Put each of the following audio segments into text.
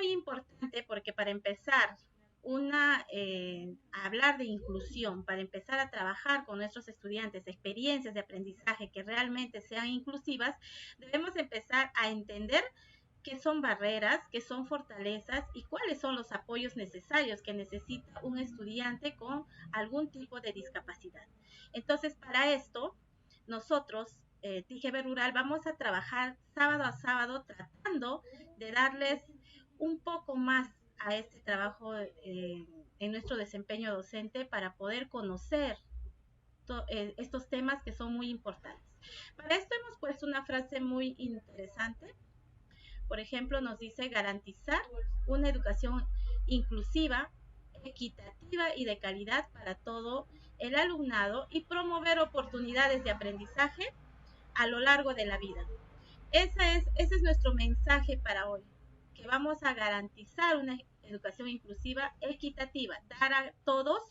muy importante porque para empezar a hablar de inclusión, para empezar a trabajar con nuestros estudiantes, experiencias de aprendizaje que realmente sean inclusivas, debemos empezar a entender qué son barreras, qué son fortalezas y cuáles son los apoyos necesarios que necesita un estudiante con algún tipo de discapacidad. Entonces, para esto, nosotros, TGV Rural, vamos a trabajar sábado a sábado tratando de darles un poco más a este trabajo en nuestro desempeño docente para poder conocer estos temas que son muy importantes. Para esto hemos puesto una frase muy interesante. Por ejemplo, nos dice garantizar una educación inclusiva, equitativa y de calidad para todo el alumnado y promover oportunidades de aprendizaje a lo largo de la vida. Ese es nuestro mensaje para hoy, que vamos a garantizar una educación inclusiva, equitativa, dar a todos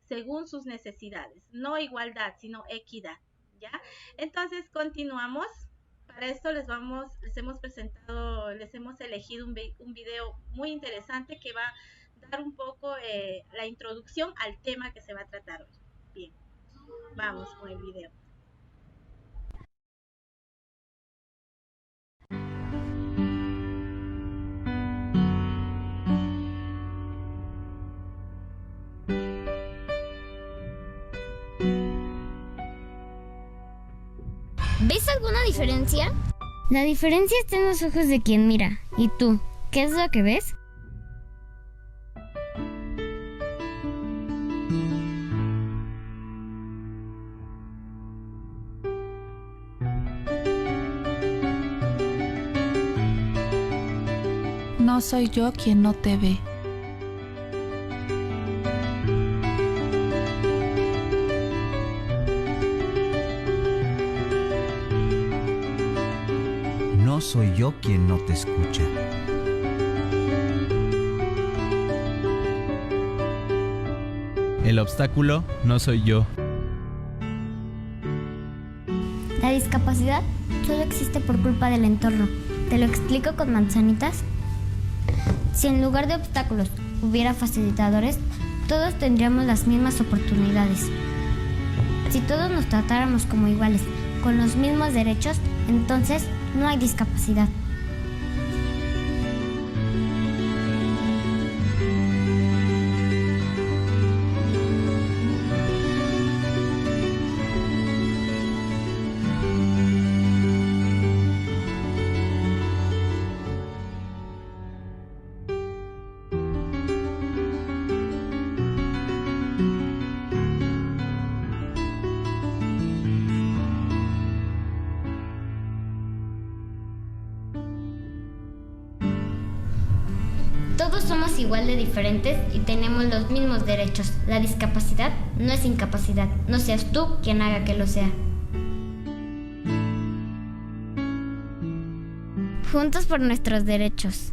según sus necesidades, no igualdad, sino equidad, ¿ya? Entonces, continuamos. Para esto les hemos elegido un video muy interesante que va a dar un poco la introducción al tema que se va a tratar hoy. Bien, vamos con el video. ¿Ves alguna diferencia? La diferencia está en los ojos de quien mira. ¿Y tú? ¿Qué es lo que ves? No soy yo quien no te ve. No soy yo quien no te escucha. El obstáculo no soy yo. La discapacidad solo existe por culpa del entorno. ¿Te lo explico con manzanitas? Si en lugar de obstáculos hubiera facilitadores, todos tendríamos las mismas oportunidades. Si todos nos tratáramos como iguales, con los mismos derechos, entonces no hay discapacidad. Todos somos igual de diferentes y tenemos los mismos derechos. La discapacidad no es incapacidad. No seas tú quien haga que lo sea. Juntos por nuestros derechos.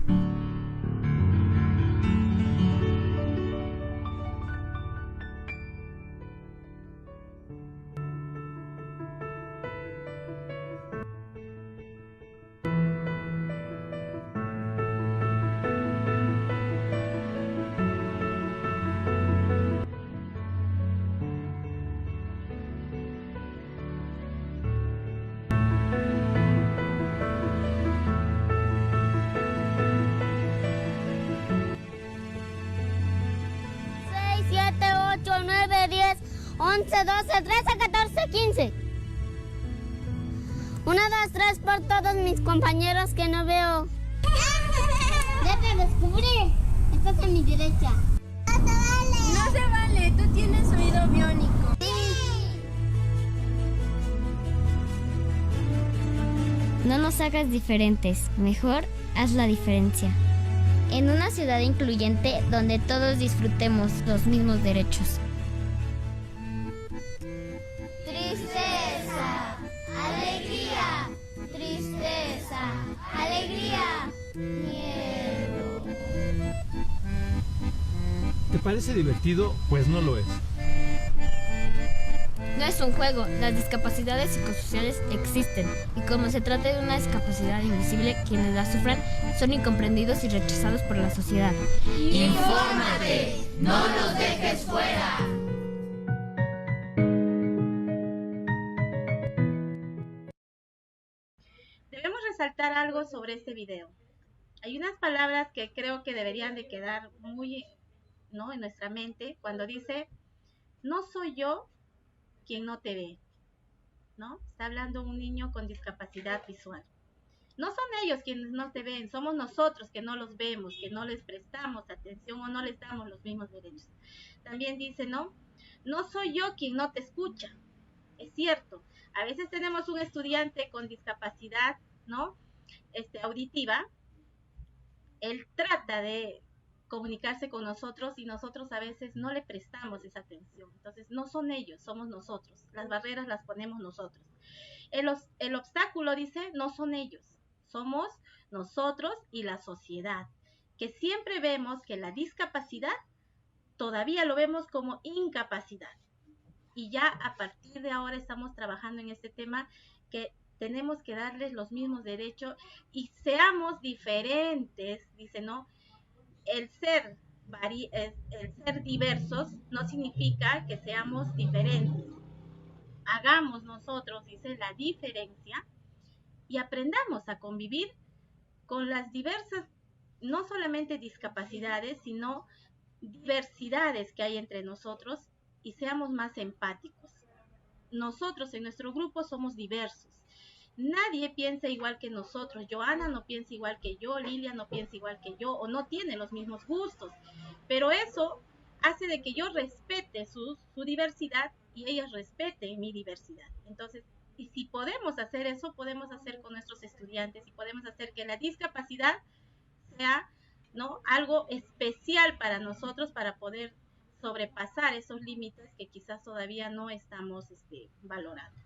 Siete, 8, 9, 10, 11, 12, 13, 14, 15. 1, 2, 3 por todos mis compañeros que no veo. Ya te descubrí. Estás a mi derecha. No se vale, tú tienes oído biónico. No nos hagas diferentes, mejor haz la diferencia. En una ciudad incluyente donde todos disfrutemos los mismos derechos. Tristeza, alegría, tristeza, alegría, miedo. ¿Te parece divertido? Pues no lo es. No es un juego, las discapacidades psicosociales existen y como se trata de una discapacidad invisible, quienes la sufran son incomprendidos y rechazados por la sociedad. ¡Infórmate! ¡No los dejes fuera! Debemos resaltar algo sobre este video. Hay unas palabras que creo que deberían de quedar muy, ¿no?, en nuestra mente cuando dice, no soy yo quien no te ve, ¿no? Está hablando un niño con discapacidad visual. No son ellos quienes no te ven, somos nosotros que no los vemos, que no les prestamos atención o no les damos los mismos derechos. También dice, no soy yo quien no te escucha. Es cierto, a veces tenemos un estudiante con discapacidad, ¿no?, auditiva. Él trata de comunicarse con nosotros y nosotros a veces no le prestamos esa atención. Entonces no son ellos, somos nosotros. Las barreras las ponemos nosotros. El obstáculo, dice, no son ellos, somos nosotros y la sociedad, que siempre vemos que la discapacidad todavía lo vemos como incapacidad. Y ya a partir de ahora estamos trabajando en este tema, que tenemos que darles los mismos derechos y seamos diferentes, dice, ¿no? El ser diversos no significa que seamos diferentes. Hagamos nosotros, dice, la diferencia y aprendamos a convivir con las diversas, no solamente discapacidades, sino diversidades que hay entre nosotros y seamos más empáticos. Nosotros en nuestro grupo somos diversos. Nadie piensa igual que nosotros. Joana no piensa igual que yo, Lilia no piensa igual que yo, o no tiene los mismos gustos. Pero eso hace de que yo respete su diversidad y ellas respeten mi diversidad. Entonces, y si podemos hacer eso, podemos hacer con nuestros estudiantes y podemos hacer que la discapacidad sea, ¿no?, algo especial para nosotros para poder sobrepasar esos límites que quizás todavía no estamos valorando.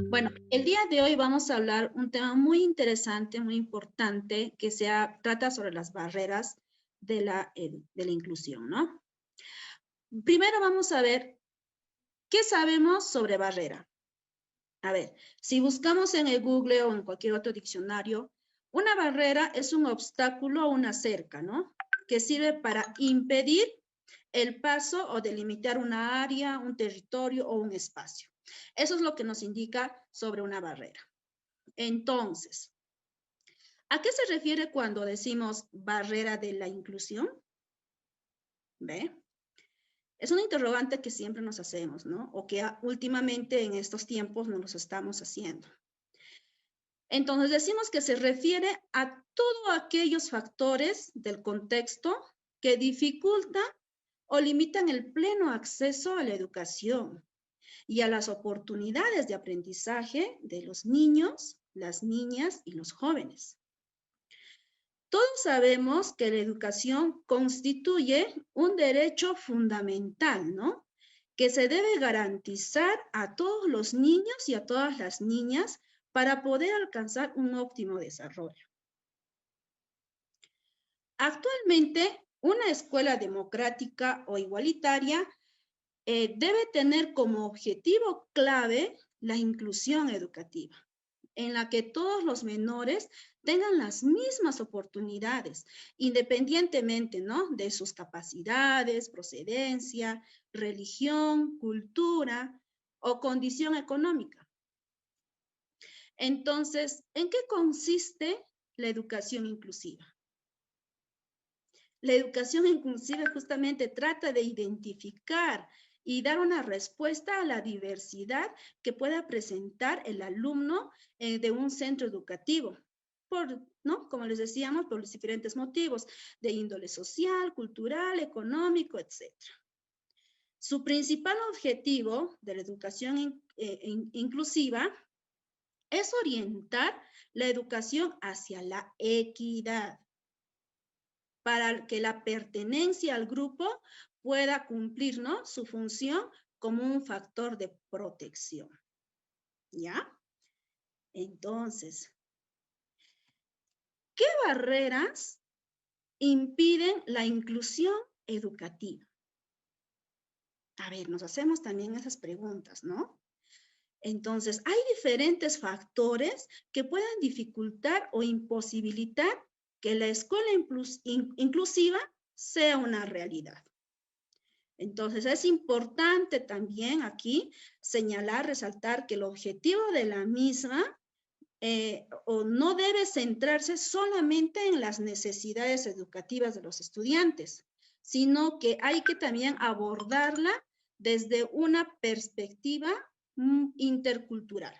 Bueno, el día de hoy vamos a hablar un tema muy interesante, muy importante, que trata sobre las barreras de la inclusión, ¿no? Primero vamos a ver qué sabemos sobre barrera. A ver, si buscamos en el Google o en cualquier otro diccionario, una barrera es un obstáculo o una cerca, ¿no?, que sirve para impedir el paso o delimitar una área, un territorio o un espacio. Eso es lo que nos indica sobre una barrera. Entonces, ¿a qué se refiere cuando decimos barrera de la inclusión? ¿Ve? Es una interrogante que siempre nos hacemos, ¿no? O que últimamente en estos tiempos nos los estamos haciendo. Entonces decimos que se refiere a todos aquellos factores del contexto que dificultan o limitan el pleno acceso a la educación y a las oportunidades de aprendizaje de los niños, las niñas y los jóvenes. Todos sabemos que la educación constituye un derecho fundamental, ¿no?, que se debe garantizar a todos los niños y a todas las niñas para poder alcanzar un óptimo desarrollo. Actualmente, una escuela democrática o igualitaria debe tener como objetivo clave la inclusión educativa, en la que todos los menores tengan las mismas oportunidades, independientemente, ¿no?, de sus capacidades, procedencia, religión, cultura o condición económica. Entonces, ¿en qué consiste la educación inclusiva? La educación inclusiva justamente trata de identificar y dar una respuesta a la diversidad que pueda presentar el alumno de un centro educativo, ¿no?, como les decíamos, por los diferentes motivos de índole social, cultural, económico, etc. Su principal objetivo de la educación inclusiva es orientar la educación hacia la equidad, para que la pertenencia al grupo pueda cumplir, ¿no?, su función como un factor de protección. ¿Ya? Entonces, ¿qué barreras impiden la inclusión educativa? A ver, nos hacemos también esas preguntas, ¿no? Entonces, hay diferentes factores que puedan dificultar o imposibilitar que la escuela inclusiva sea una realidad. Entonces, es importante también aquí señalar, resaltar que el objetivo de la misma no debe centrarse solamente en las necesidades educativas de los estudiantes, sino que hay que también abordarla desde una perspectiva intercultural.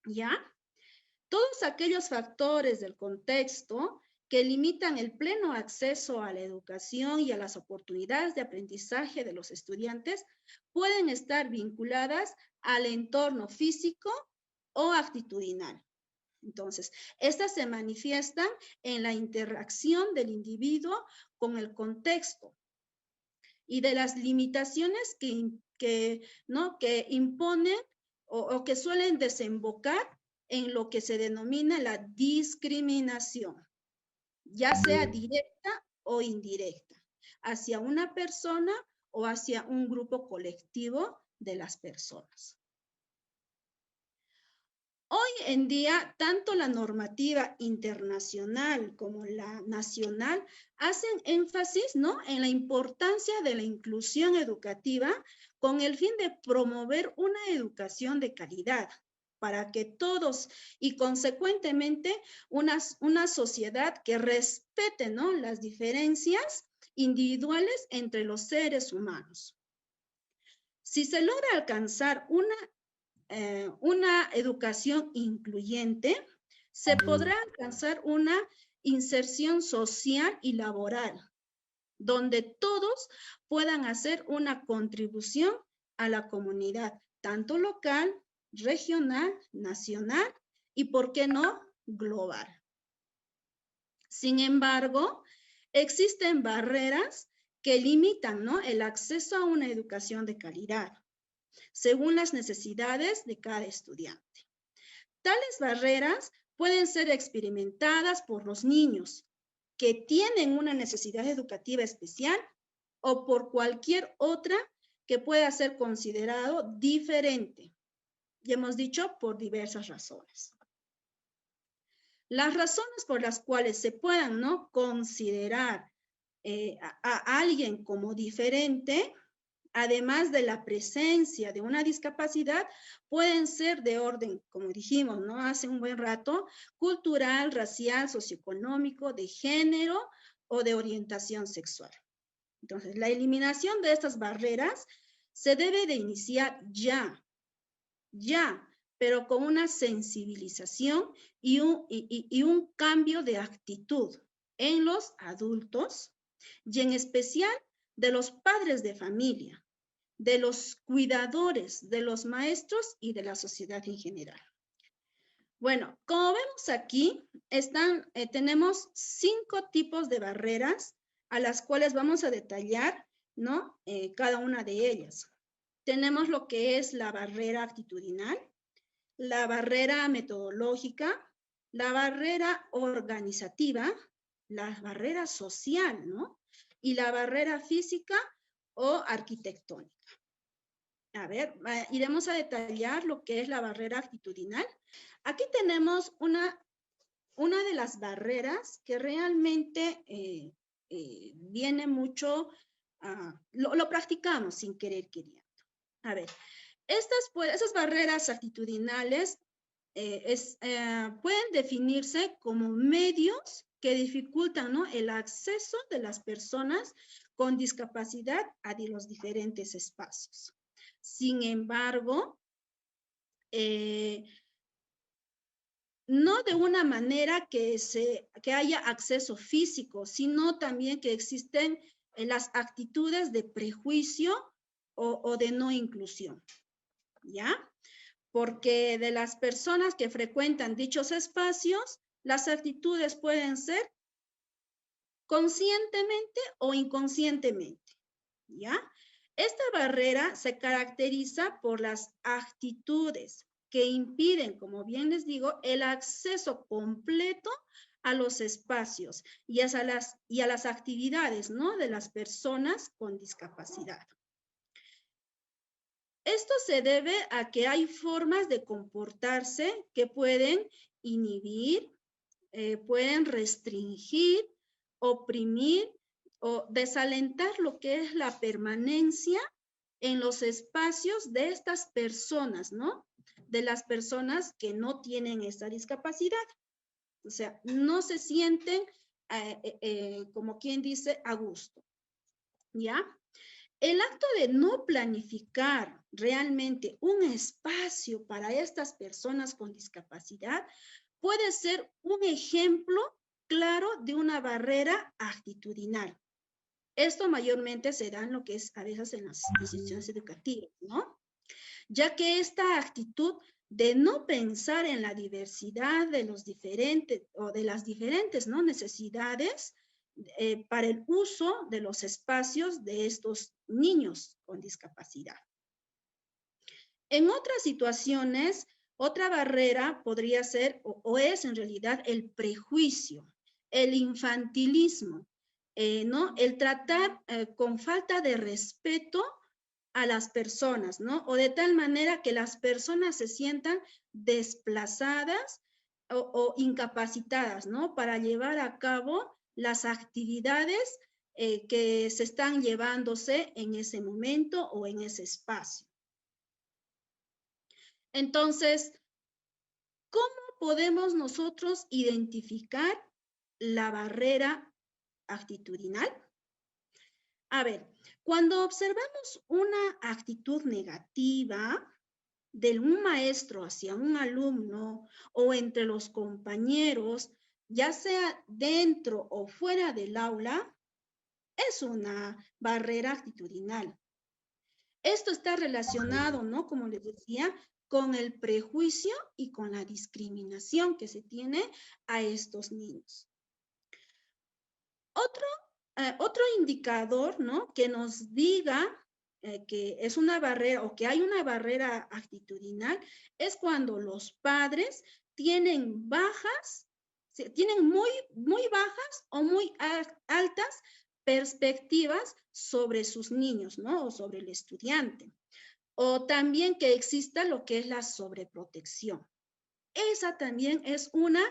¿Ya? Todos aquellos factores del contexto que limitan el pleno acceso a la educación y a las oportunidades de aprendizaje de los estudiantes pueden estar vinculadas al entorno físico o actitudinal. Entonces, estas se manifiestan en la interacción del individuo con el contexto y de las limitaciones que imponen o que suelen desembocar en lo que se denomina la discriminación, ya sea directa o indirecta, hacia una persona o hacia un grupo colectivo de las personas. Hoy en día, tanto la normativa internacional como la nacional hacen énfasis, ¿no?, en la importancia de la inclusión educativa con el fin de promover una educación de calidad para que todos y consecuentemente una sociedad que respete, ¿no?, las diferencias individuales entre los seres humanos. Si se logra alcanzar una educación incluyente, se podrá alcanzar una inserción social y laboral, donde todos puedan hacer una contribución a la comunidad, tanto local, regional, nacional y, ¿por qué no?, global. Sin embargo, existen barreras que limitan, ¿no?, el acceso a una educación de calidad, según las necesidades de cada estudiante. Tales barreras pueden ser experimentadas por los niños que tienen una necesidad educativa especial o por cualquier otra que pueda ser considerado diferente. Ya hemos dicho, por diversas razones. Las razones por las cuales se puedan, ¿no?, considerar a alguien como diferente, además de la presencia de una discapacidad, pueden ser de orden, como dijimos, ¿no?, hace un buen rato, cultural, racial, socioeconómico, de género o de orientación sexual. Entonces, la eliminación de estas barreras se debe de iniciar ya, pero con una sensibilización y un cambio de actitud en los adultos y en especial de los padres de familia, de los cuidadores, de los maestros y de la sociedad en general. Bueno, como vemos aquí, tenemos 5 tipos de barreras a las cuales vamos a detallar, ¿no?, cada una de ellas. Tenemos lo que es la barrera actitudinal, la barrera metodológica, la barrera organizativa, la barrera social, ¿no?, y la barrera física o arquitectónica. A ver, iremos a detallar lo que es la barrera actitudinal. Aquí tenemos una de las barreras que realmente viene mucho, lo practicamos sin querer queriendo. A ver, esas barreras actitudinales pueden definirse como medios que dificultan, ¿no?, el acceso de las personas con discapacidad a los diferentes espacios. Sin embargo, no de una manera que haya acceso físico, sino también que existen las actitudes de prejuicio o de no inclusión, ¿ya? Porque de las personas que frecuentan dichos espacios, las actitudes pueden ser conscientemente o inconscientemente, ¿ya? Esta barrera se caracteriza por las actitudes que impiden, como bien les digo, el acceso completo a los espacios y a las actividades, ¿no?, de las personas con discapacidad. Esto se debe a que hay formas de comportarse que pueden inhibir, pueden restringir, oprimir o desalentar lo que es la permanencia en los espacios de estas personas, ¿no? De las personas que no tienen esta discapacidad. O sea, no se sienten, como quien dice, a gusto, ¿ya? El acto de no planificar realmente un espacio para estas personas con discapacidad puede ser un ejemplo claro de una barrera actitudinal. Esto mayormente se da en lo que es a veces en las instituciones educativas, ¿no? Ya que esta actitud de no pensar en la diversidad de los diferentes o de las diferentes, ¿no?, necesidades para el uso de los espacios de estos niños con discapacidad. En otras situaciones, otra barrera podría ser o es en realidad el prejuicio, el infantilismo, ¿no? El tratar con falta de respeto a las personas, ¿no? O de tal manera que las personas se sientan desplazadas o incapacitadas, ¿no? Para llevar a cabo las actividades que se están llevándose en ese momento o en ese espacio. Entonces, ¿cómo podemos nosotros identificar la barrera actitudinal? A ver, cuando observamos una actitud negativa de un maestro hacia un alumno o entre los compañeros, ya sea dentro o fuera del aula, es una barrera actitudinal. Esto está relacionado, ¿no?, como les decía, con el prejuicio y con la discriminación que se tiene a estos niños. Otro indicador, ¿no?, que nos diga que es una barrera o que hay una barrera actitudinal es cuando los padres tienen muy bajas o muy altas perspectivas sobre sus niños, ¿no?, o sobre el estudiante. O también que exista lo que es la sobreprotección. Esa también es una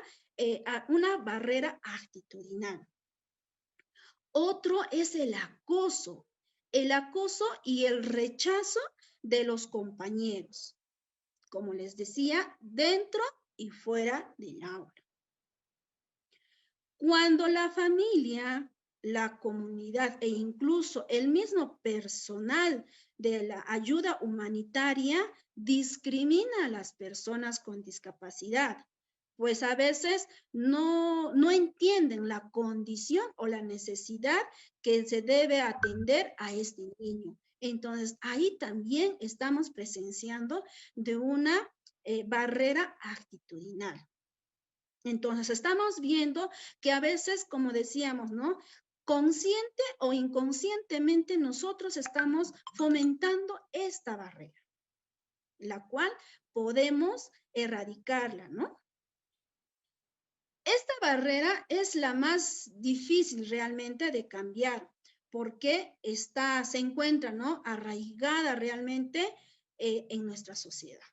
barrera actitudinal. Otro es el acoso y el rechazo de los compañeros. Como les decía, dentro y fuera del aula. Cuando la familia, la comunidad e incluso el mismo personal de la ayuda humanitaria discrimina a las personas con discapacidad, pues a veces no entienden la condición o la necesidad que se debe atender a este niño. Entonces, ahí también estamos presenciando de una barrera actitudinal. Entonces, estamos viendo que a veces, como decíamos, ¿no?, consciente o inconscientemente nosotros estamos fomentando esta barrera, la cual podemos erradicarla, ¿no? Esta barrera es la más difícil realmente de cambiar porque se encuentra, ¿no?, arraigada realmente en nuestra sociedad.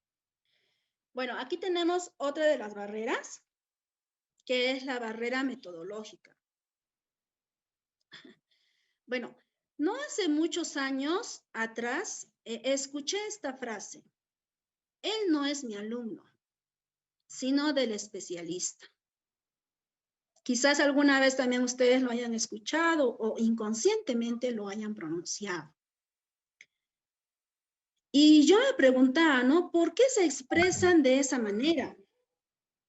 Bueno, aquí tenemos otra de las barreras, que es la barrera metodológica. Bueno, no hace muchos años atrás escuché esta frase: él no es mi alumno, sino del especialista. Quizás alguna vez también ustedes lo hayan escuchado o inconscientemente lo hayan pronunciado. Y yo me preguntaba, ¿no?, ¿por qué se expresan de esa manera?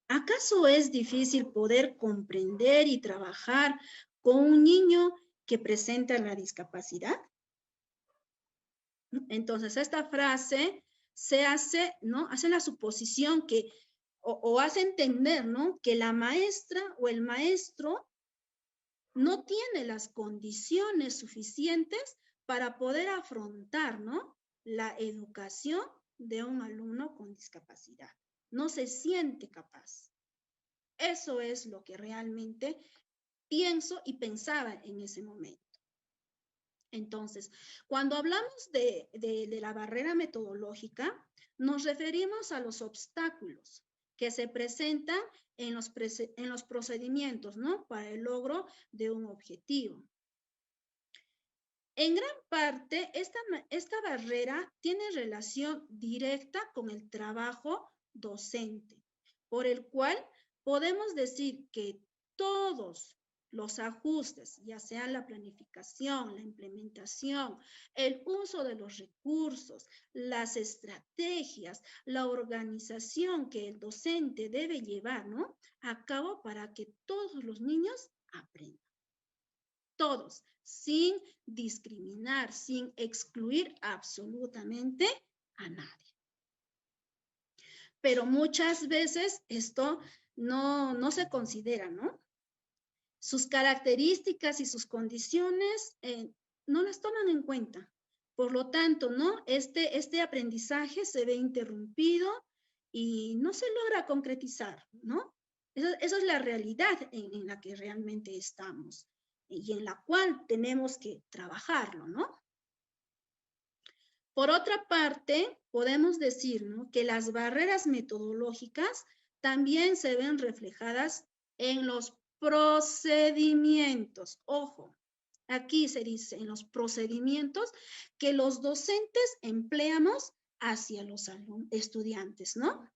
¿Acaso es difícil poder comprender y trabajar con un niño que presenta la discapacidad? Entonces, esta frase se hace, ¿no?, hace la suposición que, o hace entender, ¿no?, que la maestra o el maestro no tiene las condiciones suficientes para poder afrontar, ¿no?, la educación de un alumno con discapacidad. No se siente capaz. Eso es lo que realmente pienso y pensaba en ese momento. Entonces, cuando hablamos de la barrera metodológica, nos referimos a los obstáculos que se presentan en los procedimientos, ¿no? Para el logro de un objetivo. En gran parte, esta barrera tiene relación directa con el trabajo docente, por el cual podemos decir que todos los ajustes, ya sea la planificación, la implementación, el uso de los recursos, las estrategias, la organización que el docente debe llevar, ¿no?, a cabo para que todos los niños aprendan. Todos, sin discriminar, sin excluir absolutamente a nadie. Pero muchas veces esto no se considera, ¿no? Sus características y sus condiciones no las toman en cuenta. Por lo tanto, ¿no?, este aprendizaje se ve interrumpido y no se logra concretizar, ¿no? Esa es la realidad en la que realmente estamos y en la cual tenemos que trabajarlo, ¿no? Por otra parte, podemos decir, ¿no?, que las barreras metodológicas también se ven reflejadas en los procedimientos. Ojo, aquí se dice en los procedimientos que los docentes empleamos hacia los estudiantes, ¿no?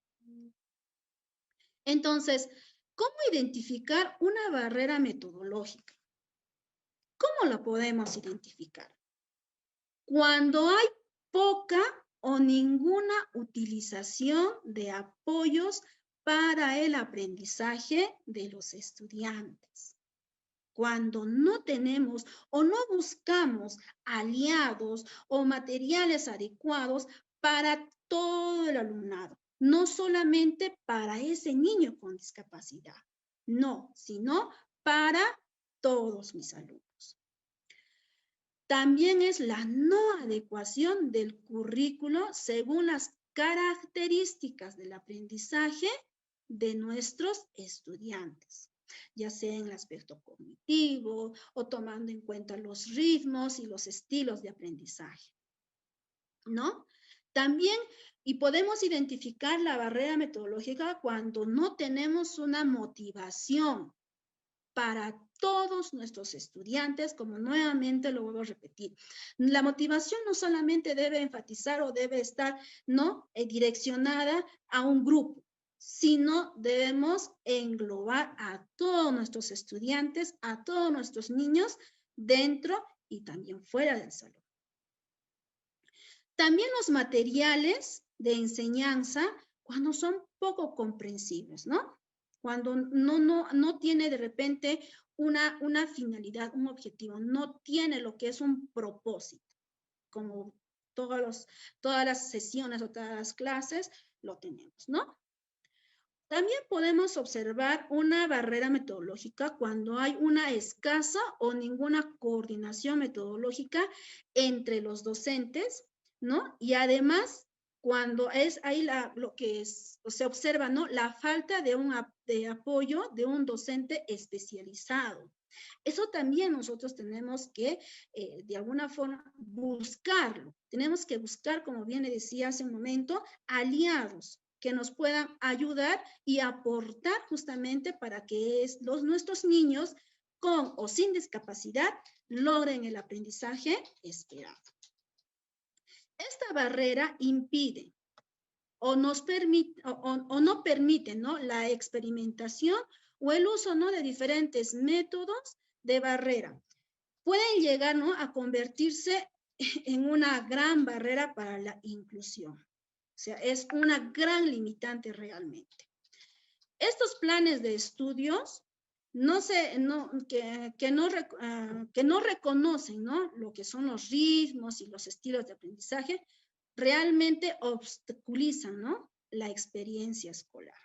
Entonces, ¿cómo identificar una barrera metodológica? ¿Cómo la podemos identificar? Cuando hay poca o ninguna utilización de apoyos para el aprendizaje de los estudiantes. Cuando no tenemos o no buscamos aliados o materiales adecuados para todo el alumnado, no solamente para ese niño con discapacidad, no, sino para todos mis alumnos. También es la no adecuación del currículo según las características del aprendizaje de nuestros estudiantes, ya sea en el aspecto cognitivo o tomando en cuenta los ritmos y los estilos de aprendizaje, ¿no? También, y podemos identificar la barrera metodológica cuando no tenemos una motivación para todos nuestros estudiantes, como nuevamente lo vuelvo a repetir. La motivación no solamente debe enfatizar o debe estar, ¿no?, direccionada a un grupo, sino debemos englobar a todos nuestros estudiantes, a todos nuestros niños dentro y también fuera del salón. También los materiales de enseñanza cuando son poco comprensibles, ¿no? Cuando no tiene de repente una finalidad, un objetivo, no tiene lo que es un propósito, como todas las sesiones o todas las clases lo tenemos, ¿no? También podemos observar una barrera metodológica cuando hay una escasa o ninguna coordinación metodológica entre los docentes, ¿no? Y además, cuando es ahí lo que se observa, ¿no?, la falta de apoyo de un docente especializado. Eso también nosotros tenemos que, de alguna forma, buscarlo. Tenemos que buscar, como bien le decía hace un momento, aliados que nos puedan ayudar y aportar justamente para que nuestros niños con o sin discapacidad logren el aprendizaje esperado. Esta barrera impide o nos permite o no permite, ¿no?, la experimentación o el uso, ¿no?, de diferentes métodos de barrera. Pueden llegar, ¿no?, a convertirse en una gran barrera para la inclusión. O sea, es una gran limitante realmente. Estos planes de estudios que no reconocen, ¿no?, lo que son los ritmos y los estilos de aprendizaje, realmente obstaculizan, ¿no?, la experiencia escolar.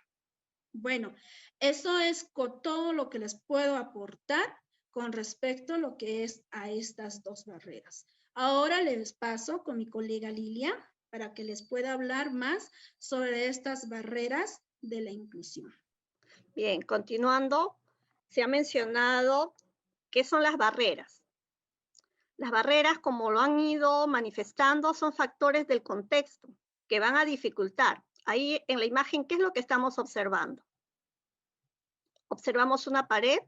Bueno, eso es todo lo que les puedo aportar con respecto a lo que es a estas dos barreras. Ahora les paso con mi colega Lilia para que les pueda hablar más sobre estas barreras de la inclusión. Bien, continuando, se ha mencionado qué son las barreras. Las barreras, como lo han ido manifestando, son factores del contexto que van a dificultar. Ahí en la imagen, ¿qué es lo que estamos observando? Observamos una pared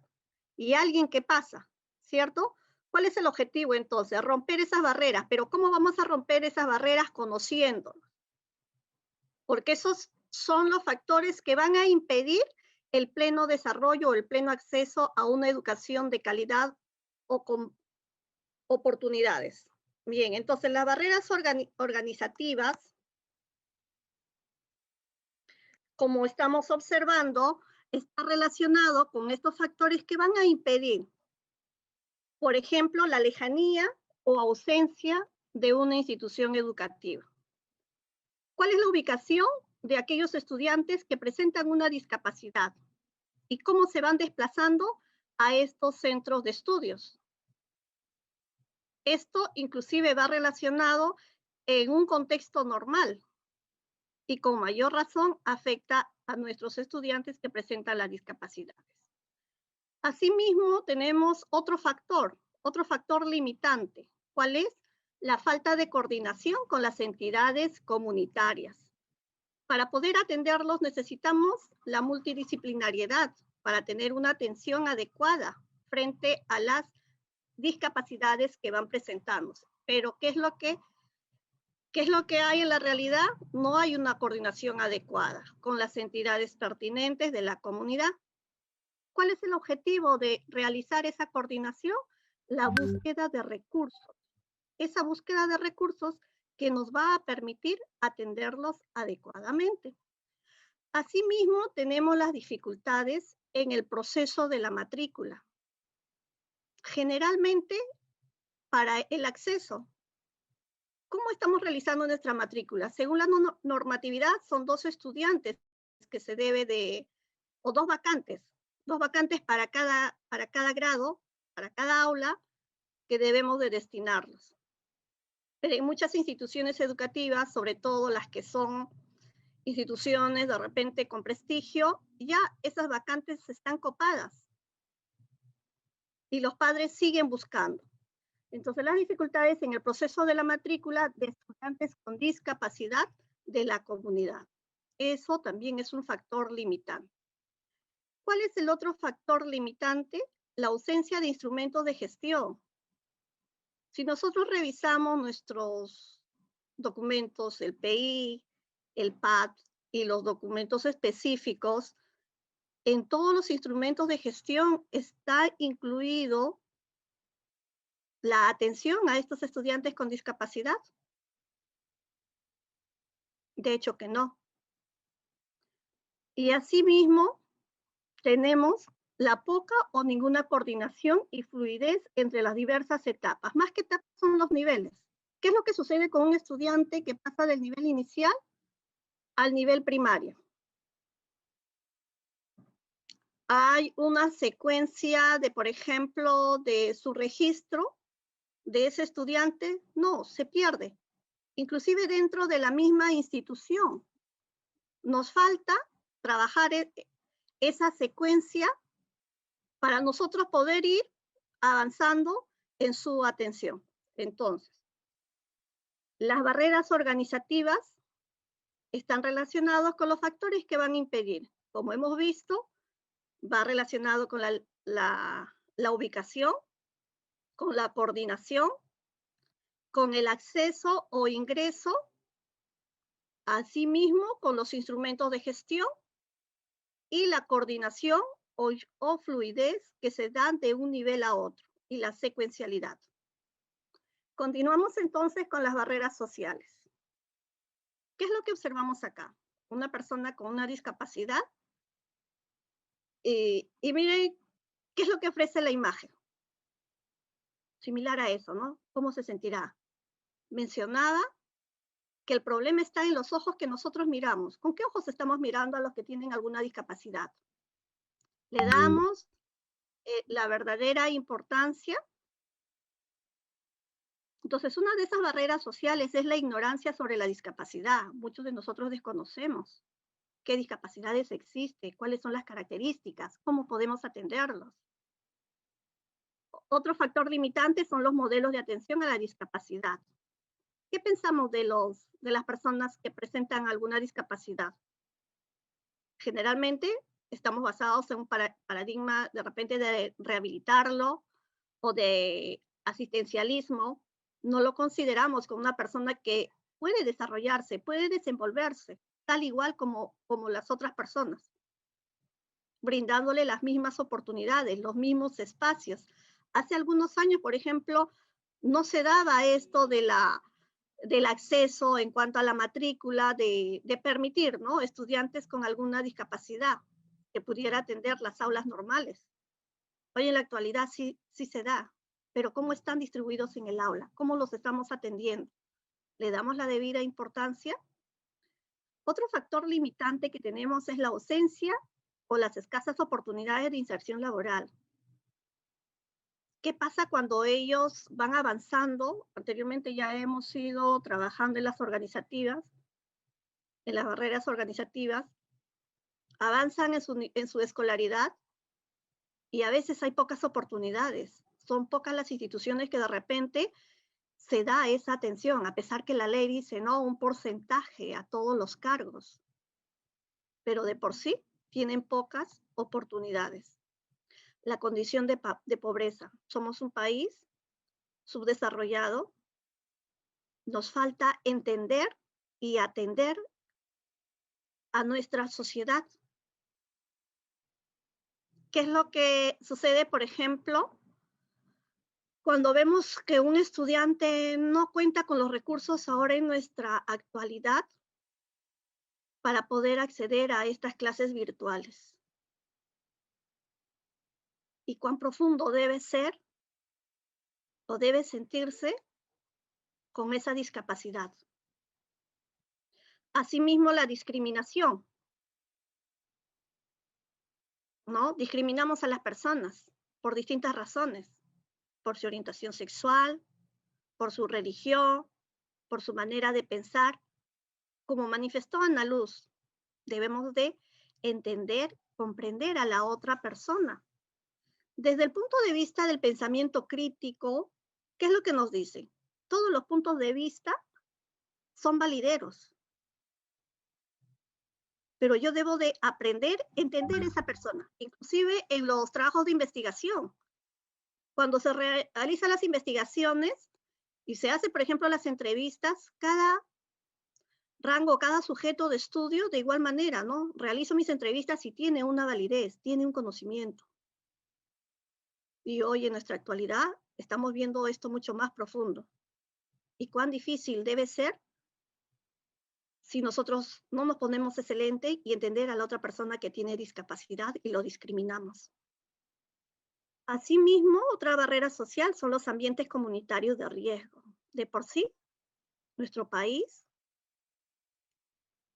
y alguien que pasa, ¿cierto? ¿Cuál es el objetivo entonces? Romper esas barreras. Pero ¿cómo vamos a romper esas barreras? Conociéndonos. Porque esos son los factores que van a impedir el pleno desarrollo o el pleno acceso a una educación de calidad o con oportunidades. Bien, entonces las barreras organizativas, como estamos observando, está relacionado con estos factores que van a impedir, por ejemplo, la lejanía o ausencia de una institución educativa. ¿Cuál es la ubicación de aquellos estudiantes que presentan una discapacidad? ¿Y cómo se van desplazando a estos centros de estudios? Esto inclusive va relacionado en un contexto normal y con mayor razón afecta a nuestros estudiantes que presentan las discapacidades. Asimismo, tenemos otro factor limitante. ¿Cuál es? La falta de coordinación con las entidades comunitarias. Para poder atenderlos necesitamos la multidisciplinariedad para tener una atención adecuada frente a las discapacidades que van presentándose. Pero ¿qué es lo que hay en la realidad? No hay una coordinación adecuada con las entidades pertinentes de la comunidad. ¿Cuál es el objetivo de realizar esa coordinación? La búsqueda de recursos. Esa búsqueda de recursos que nos va a permitir atenderlos adecuadamente. Asimismo, tenemos las dificultades en el proceso de la matrícula. Generalmente, para el acceso, ¿cómo estamos realizando nuestra matrícula? Según la normatividad, son 2 estudiantes que se debe de, o 2 vacantes para cada grado, para cada aula, que debemos de destinarlos. Pero en muchas instituciones educativas, sobre todo las que son instituciones de repente con prestigio, ya esas vacantes están copadas y los padres siguen buscando. Entonces, las dificultades en el proceso de la matrícula de estudiantes con discapacidad de la comunidad. Eso también es un factor limitante. ¿Cuál es el otro factor limitante? La ausencia de instrumentos de gestión. Si nosotros revisamos nuestros documentos, el PI, el PAD y los documentos específicos, en todos los instrumentos de gestión está incluido la atención a estos estudiantes con discapacidad. De hecho que no. Y asimismo, tenemos la poca o ninguna coordinación y fluidez entre las diversas etapas. Más que etapas son los niveles. ¿Qué es lo que sucede con un estudiante que pasa del nivel inicial al nivel primario? Hay una secuencia de, por ejemplo, de su registro de ese estudiante. No, se pierde. Inclusive dentro de la misma institución. Nos falta trabajar esa secuencia para nosotros poder ir avanzando en su atención. Entonces, las barreras organizativas están relacionadas con los factores que van a impedir. Como hemos visto, va relacionado con la ubicación, con la coordinación, con el acceso o ingreso, asimismo con los instrumentos de gestión y la coordinación o fluidez que se dan de un nivel a otro y la secuencialidad. Continuamos entonces con las barreras sociales. ¿Qué es lo que observamos acá? Una persona con una discapacidad y miren qué es lo que ofrece la imagen. Similar a eso, ¿no? ¿Cómo se sentirá? Mencionaba que el problema está en los ojos que nosotros miramos. ¿Con qué ojos estamos mirando a los que tienen alguna discapacidad? Le damos la verdadera importancia. Entonces, una de esas barreras sociales es la ignorancia sobre la discapacidad. Muchos de nosotros desconocemos qué discapacidades existen, cuáles son las características, cómo podemos atenderlos. Otro factor limitante son los modelos de atención a la discapacidad. ¿Qué pensamos de las personas que presentan alguna discapacidad? Generalmente estamos basados en un paradigma de repente de rehabilitarlo o de asistencialismo. No lo consideramos como una persona que puede desarrollarse, puede desenvolverse, tal igual como las otras personas, brindándole las mismas oportunidades, los mismos espacios. Hace algunos años, por ejemplo, no se daba esto del acceso en cuanto a la matrícula, de permitir, ¿no?, estudiantes con alguna discapacidad que pudiera atender las aulas normales. Hoy en la actualidad sí se da, pero ¿cómo están distribuidos en el aula? ¿Cómo los estamos atendiendo? ¿Le damos la debida importancia? Otro factor limitante que tenemos es la ausencia o las escasas oportunidades de inserción laboral. ¿Qué pasa cuando ellos van avanzando? Anteriormente ya hemos ido trabajando en las organizativas, en las barreras organizativas, avanzan en su escolaridad y a veces hay pocas oportunidades. Son pocas las instituciones que de repente se da esa atención, a pesar que la ley dice, no, un porcentaje a todos los cargos, pero de por sí tienen pocas oportunidades. La condición de pobreza. Somos un país subdesarrollado. Nos falta entender y atender a nuestra sociedad. ¿Qué es lo que sucede, por ejemplo, cuando vemos que un estudiante no cuenta con los recursos ahora en nuestra actualidad para poder acceder a estas clases virtuales? ¿Y cuán profundo debe ser o debe sentirse con esa discapacidad? Asimismo, la discriminación, ¿no? Discriminamos a las personas por distintas razones, por su orientación sexual, por su religión, por su manera de pensar. Como manifestó Ana Luz, debemos de entender, comprender a la otra persona. Desde el punto de vista del pensamiento crítico, ¿qué es lo que nos dice? Todos los puntos de vista son valideros. Pero yo debo de aprender, entender a esa persona, inclusive en los trabajos de investigación. Cuando se realizan las investigaciones y se hace, por ejemplo, las entrevistas, cada rango, cada sujeto de estudio, de igual manera, ¿no? Realizo mis entrevistas y tiene una validez, tiene un conocimiento. Y hoy en nuestra actualidad estamos viendo esto mucho más profundo. ¿Y cuán difícil debe ser si nosotros no nos ponemos ese lente y entender a la otra persona que tiene discapacidad y lo discriminamos? Asimismo, otra barrera social son los ambientes comunitarios de riesgo. De por sí, nuestro país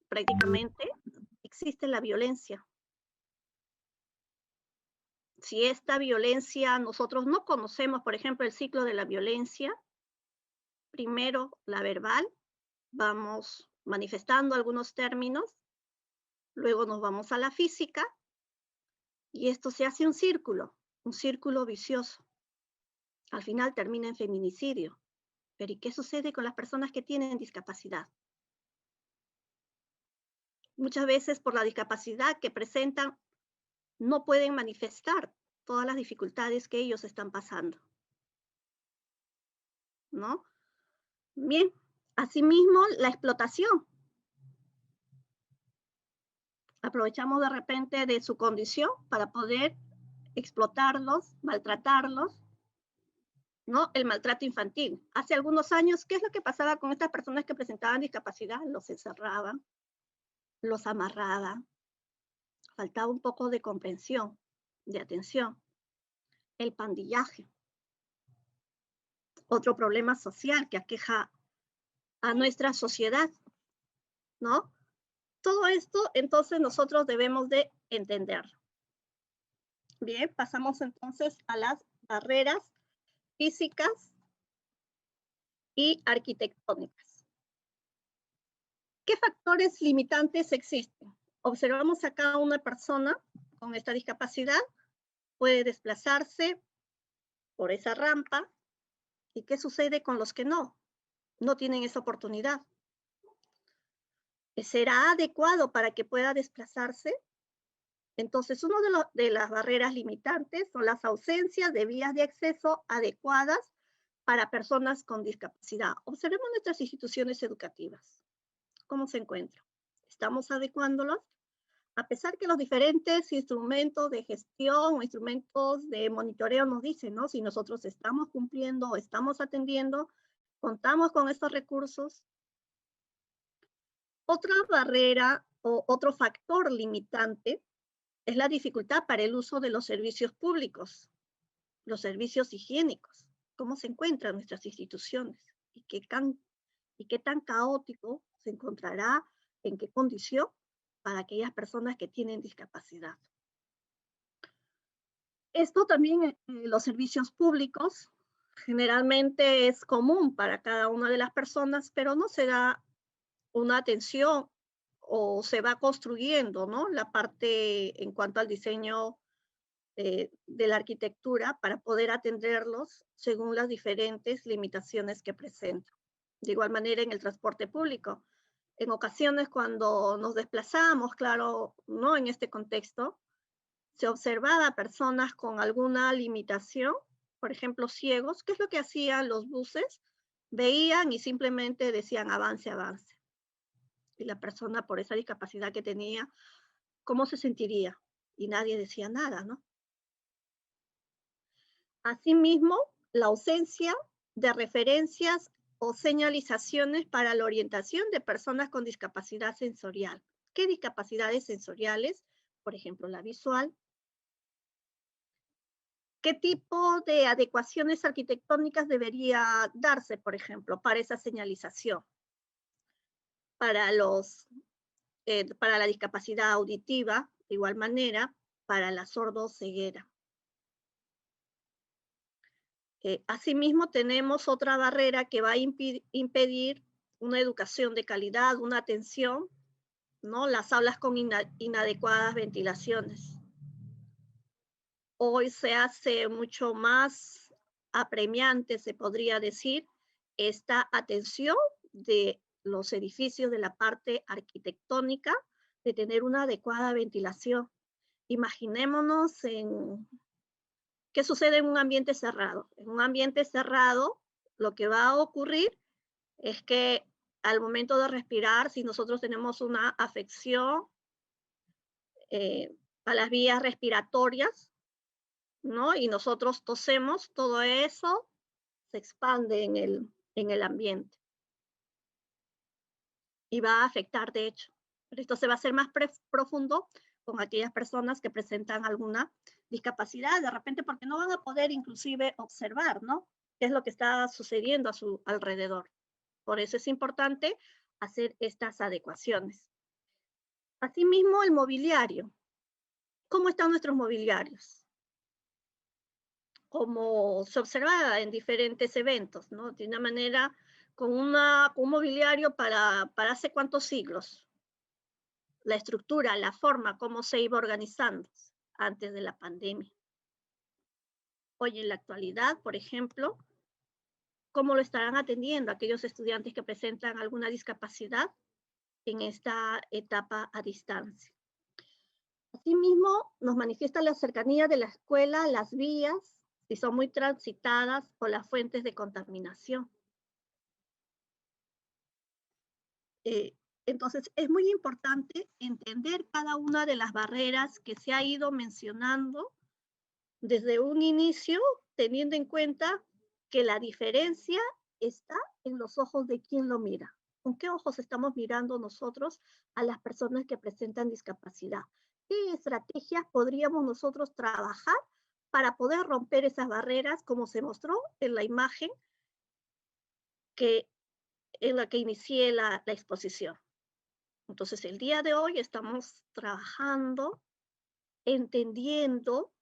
prácticamente existe la violencia. Si esta violencia nosotros no conocemos, por ejemplo, el ciclo de la violencia, primero la verbal, vamos manifestando algunos términos, luego nos vamos a la física, y esto se hace un círculo vicioso. Al final termina en feminicidio. Pero ¿y qué sucede con las personas que tienen discapacidad? Muchas veces por la discapacidad que presentan, no pueden manifestar todas las dificultades que ellos están pasando, ¿no? Bien, asimismo, la explotación. Aprovechamos de repente de su condición para poder explotarlos, maltratarlos, ¿no? El maltrato infantil. Hace algunos años, ¿qué es lo que pasaba con estas personas que presentaban discapacidad? Los encerraban, los amarraban. Faltaba un poco de comprensión, de atención. El pandillaje. Otro problema social que aqueja a nuestra sociedad, ¿no? Todo esto, entonces, nosotros debemos de entenderlo. Bien, pasamos entonces a las barreras físicas y arquitectónicas. ¿Qué factores limitantes existen? Observamos acá a una persona con esta discapacidad, puede desplazarse, por esa rampa. ¿Y qué sucede con los que no tienen esa oportunidad? ¿Será adecuado para que pueda desplazarse? Entonces, una de las barreras limitantes son las ausencias de vías de acceso adecuadas para personas con discapacidad. Observemos nuestras instituciones educativas. ¿Cómo se encuentran? ¿Estamos adecuándolas? A pesar que los diferentes instrumentos de gestión o instrumentos de monitoreo nos dicen, ¿no? Si nosotros estamos cumpliendo o estamos atendiendo, contamos con estos recursos. Otra barrera o otro factor limitante es la dificultad para el uso de los servicios públicos, los servicios higiénicos. ¿Cómo se encuentran nuestras instituciones? ¿Y qué tan caótico se encontrará? ¿En qué condición? Para aquellas personas que tienen discapacidad. Esto también en los servicios públicos generalmente es común para cada una de las personas, pero no se da una atención o se va construyendo, ¿no? La parte en cuanto al diseño de la arquitectura para poder atenderlos según las diferentes limitaciones que presentan. De igual manera en el transporte público. En ocasiones cuando nos desplazamos, claro, no en este contexto, se observaba personas con alguna limitación, por ejemplo, ciegos. ¿Qué es lo que hacían los buses? Veían y simplemente decían avance, avance. Y la persona por esa discapacidad que tenía, ¿cómo se sentiría? Y nadie decía nada, ¿no? Asimismo, la ausencia de referencias o señalizaciones para la orientación de personas con discapacidad sensorial. ¿Qué discapacidades sensoriales? Por ejemplo, la visual. ¿Qué tipo de adecuaciones arquitectónicas debería darse, por ejemplo, para esa señalización? Para la discapacidad auditiva, de igual manera, para la sordoceguera. Asimismo, tenemos otra barrera que va a impedir una educación de calidad, una atención, ¿no? Las aulas con inadecuadas ventilaciones. Hoy se hace mucho más apremiante, se podría decir, esta atención de los edificios de la parte arquitectónica, de tener una adecuada ventilación. Imaginémonos ¿qué sucede en un ambiente cerrado? En un ambiente cerrado, lo que va a ocurrir es que al momento de respirar, si nosotros tenemos una afección a las vías respiratorias, ¿no? Y nosotros tosemos, todo eso se expande en el ambiente. Y va a afectar, de hecho. Pero esto se va a hacer más profundo con aquellas personas que presentan alguna discapacidad, de repente porque no van a poder inclusive observar, ¿no? Qué es lo que está sucediendo a su alrededor. Por eso es importante hacer estas adecuaciones. Asimismo, el mobiliario. ¿Cómo están nuestros mobiliarios? Como se observa en diferentes eventos, ¿no? De una manera, con un mobiliario para hace cuántos siglos. La estructura, la forma, cómo se iba organizando antes de la pandemia. Hoy en la actualidad, por ejemplo, ¿cómo lo estarán atendiendo aquellos estudiantes que presentan alguna discapacidad en esta etapa a distancia? Asimismo, nos manifiesta la cercanía de la escuela, las vías, si son muy transitadas, o las fuentes de contaminación. Entonces, es muy importante entender cada una de las barreras que se ha ido mencionando desde un inicio, teniendo en cuenta que la diferencia está en los ojos de quien lo mira. ¿Con qué ojos estamos mirando nosotros a las personas que presentan discapacidad? ¿Qué estrategias podríamos nosotros trabajar para poder romper esas barreras, como se mostró en la imagen en la que inicié la exposición? Entonces, el día de hoy estamos trabajando, entendiendo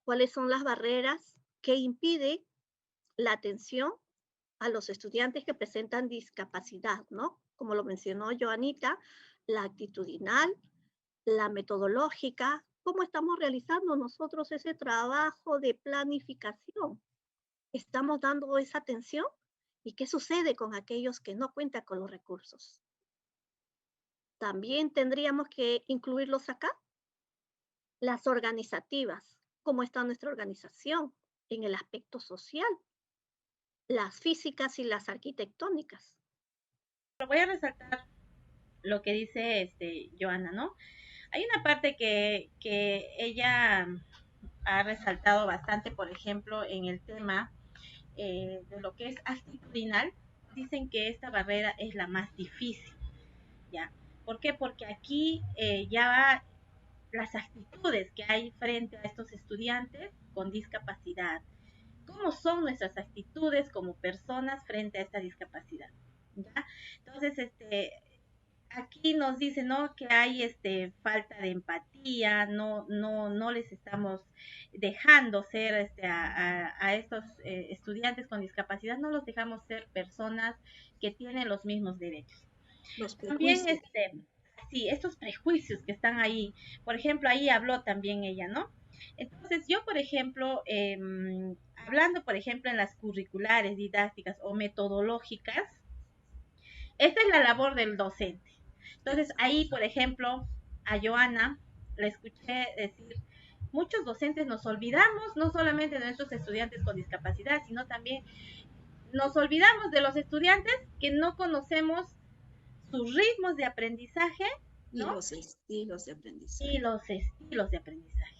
cuáles son las barreras que impiden la atención a los estudiantes que presentan discapacidad, ¿no? Como lo mencionó Joanita, la actitudinal, la metodológica, cómo estamos realizando nosotros ese trabajo de planificación ¿Estamos dando esa atención? ¿Y qué sucede con aquellos que no cuentan con los recursos? También tendríamos que incluirlos acá. Las organizativas, cómo está nuestra organización en el aspecto social, las físicas y las arquitectónicas. Pero voy a resaltar lo que dice Joana, ¿no? Hay una parte que ella ha resaltado bastante, por ejemplo, en el tema de lo que es actitudinal. Dicen que esta barrera es la más difícil, ¿ya? ¿Por qué? Porque aquí ya va las actitudes que hay frente a estos estudiantes con discapacidad. ¿Cómo son nuestras actitudes como personas frente a esta discapacidad? ¿Ya? Entonces, aquí nos dice, ¿no?, que hay falta de empatía, no les estamos dejando ser a estos estudiantes con discapacidad, no los dejamos ser personas que tienen los mismos derechos. También sí, estos prejuicios que están ahí, por ejemplo, ahí habló también ella, ¿no? Entonces yo, por ejemplo, hablando, por ejemplo, en las curriculares, didácticas o metodológicas, esta es la labor del docente. Entonces ahí, por ejemplo, a Joana le escuché decir, muchos docentes nos olvidamos no solamente de nuestros estudiantes con discapacidad, sino también nos olvidamos de los estudiantes que no conocemos sus ritmos de aprendizaje, ¿no? Y los estilos de aprendizaje. Y los estilos de aprendizaje.